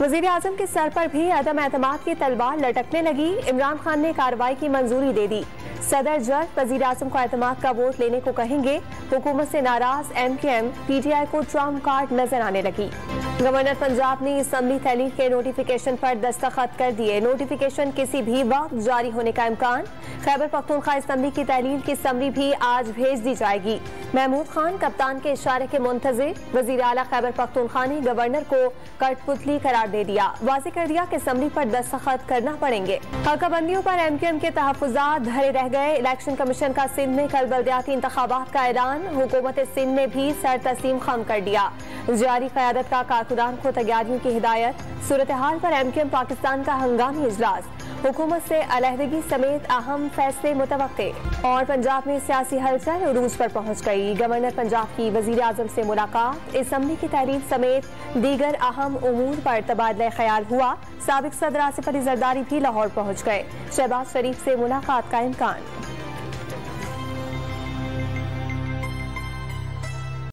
वजीर आजम के सर पर भी अदम एतमाद की तलवार लटकने लगी। इमरान खान ने कार्रवाई की मंजूरी दे दी। सदर जल्द वजीर आजम को एतमाद का वोट लेने को कहेंगे। हुकूमत से नाराज MKM PTI को ट्रम्प कार्ड नजर आने लगी। गवर्नर पंजाब ने असम्बली तहलील के नोटिफिकेशन पर दस्तखत कर दिए। नोटिफिकेशन किसी भी वक्त जारी होने का इम्कान। खैबर पख्तूनख्वा असम्बली की तहलील की समरी भी आज भेज दी जाएगी। महमूद खान कप्तान के इशारे के मुंतजिर। वजीर आला खैबर पख्तूनख्वा ने गवर्नर को कठपुतली करार दे दिया। वाज़ेह कर दिया कि असम्बली पर दस्तखत करना पड़ेंगे। हल्काबंदियों पर MKM के तहफ़्फ़ुज़ात धरे रह गए। इलेक्शन कमीशन का सिंध में कल बल्दियाती इंतखाबात का ऐलान। हुकूमत सिंध ने भी सर तस्लीम खम कर दिया। जारी क़यादत का कारकुनान को तैयारियों की हिदायत। सूरत हाल पर MKM पाकिस्तान का हंगामी इजलास। हुकूमत से अलहदगी समेत अहम फैसले मुतवक्के। और पंजाब में सियासी हलचल उरूज पर पहुंच गई। गवर्नर पंजाब की वजीर आजम से मुलाकात। असम्बली की तहरीर समेत दीगर अहम उमूर पर तबादला ख्याल हुआ। साबिक सदर आसिफ अली जरदारी भी लाहौर पहुंच गए। शहबाज शरीफ से मुलाकात का इम्कान।